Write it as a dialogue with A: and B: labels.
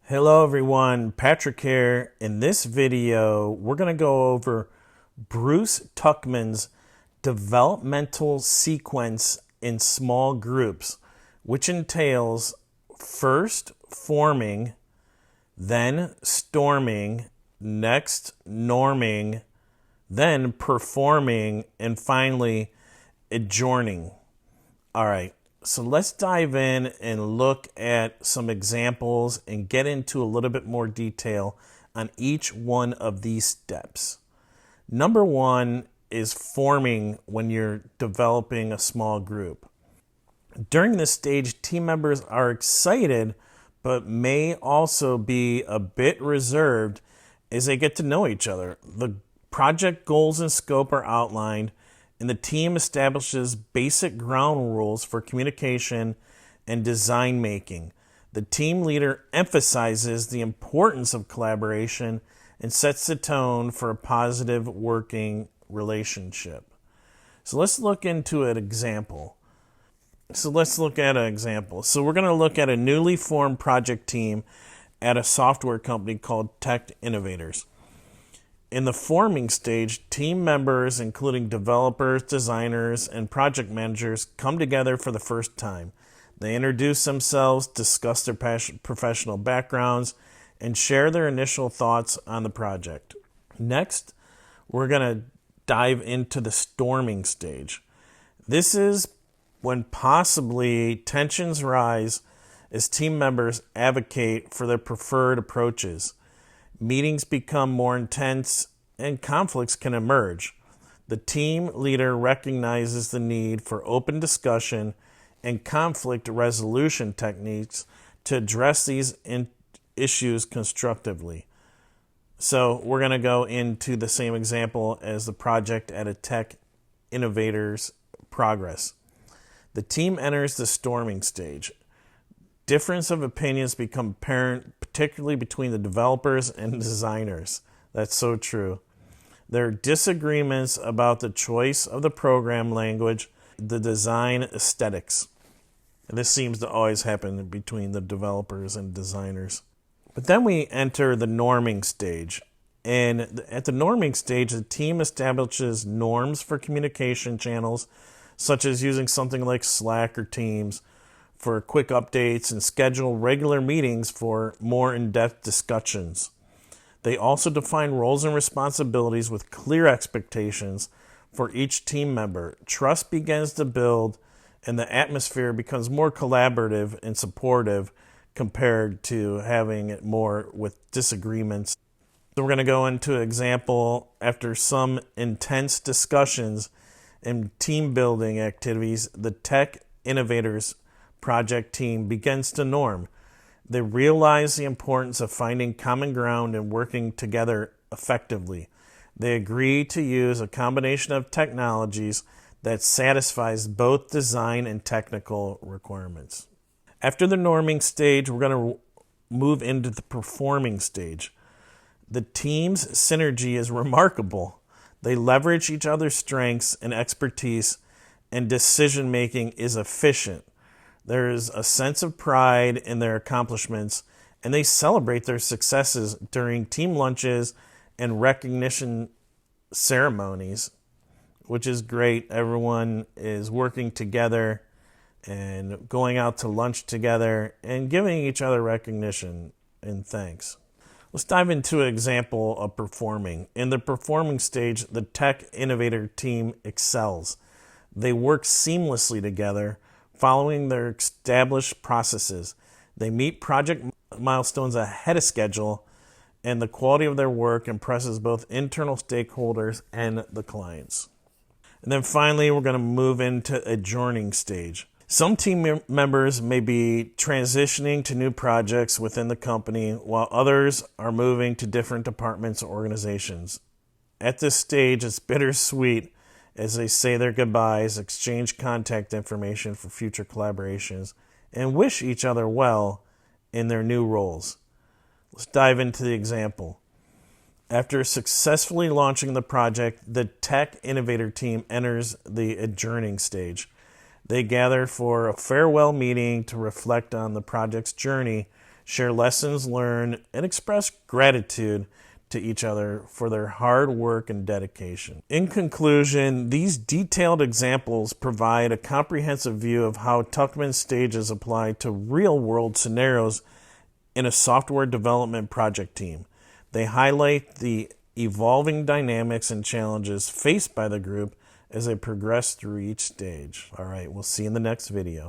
A: Hello everyone, Patrick here. In this video, we're going to go over Bruce Tuckman's developmental sequence in small groups, which entails first forming, then storming, next norming, then performing, and finally adjourning. All right. So let's dive in and look at some examples and get into a little bit more detail on each one of these steps. Number one is forming when you're developing a small group. During this stage, team members are excited, but may also be a bit reserved as they get to know each other. The project goals and scope are outlined, and the team establishes basic ground rules for communication and design making. The team leader emphasizes the importance of collaboration and sets the tone for a positive working relationship. So let's look into an example. So we're going to look at a newly formed project team at a software company called Tech Innovators. In the forming stage, team members, including developers, designers, and project managers, come together for the first time. They introduce themselves, discuss their professional backgrounds, and share their initial thoughts on the project. Next, we're going to dive into the storming stage. This is when possibly tensions rise as team members advocate for their preferred approaches. Meetings become more intense and conflicts can emerge. The team leader recognizes the need for open discussion and conflict resolution techniques to address these issues constructively. So we're going to go into the same example as the project at a Tech Innovators progress. The team enters the storming stage. Difference of opinions become apparent, particularly between the developers and designers. That's so true. There are disagreements about the choice of the program language, the design aesthetics. And this seems to always happen between the developers and designers. But then we enter the norming stage. And at the norming stage, the team establishes norms for communication channels, such as using something like Slack or Teams for quick updates and schedule regular meetings for more in-depth discussions. They also define roles and responsibilities with clear expectations for each team member. Trust begins to build and the atmosphere becomes more collaborative and supportive compared to having it more with disagreements. So we're going to go into an example after some intense discussions and team building activities. The Tech Innovators project team begins to norm. They realize the importance of finding common ground and working together effectively. They agree to use a combination of technologies that satisfies both design and technical requirements. After the norming stage, we're going to move into the performing stage. The team's synergy is remarkable. They leverage each other's strengths and expertise, and decision-making is efficient. There is a sense of pride in their accomplishments, and they celebrate their successes during team lunches and recognition ceremonies, which is great. Everyone is working together and going out to lunch together and giving each other recognition and thanks. Let's dive into an example of performing. In the performing stage, the Tech Innovator team excels. They work seamlessly together, following their established processes. They meet project milestones ahead of schedule, and the quality of their work impresses both internal stakeholders and the clients. And then finally, we're going to move into adjourning stage. Some team members may be transitioning to new projects within the company, while others are moving to different departments or organizations. At this stage, it's bittersweet as they say their goodbyes, exchange contact information for future collaborations, and wish each other well in their new roles. Let's dive into the example. After successfully launching the project, the Tech Innovator team enters the adjourning stage. They gather for a farewell meeting to reflect on the project's journey, share lessons learned, and express gratitude to each other for their hard work and dedication. In conclusion, these detailed examples provide a comprehensive view of how Tuckman stages apply to real-world scenarios in a software development project team. They highlight the evolving dynamics and challenges faced by the group as they progress through each stage. All right, we'll see you in the next video.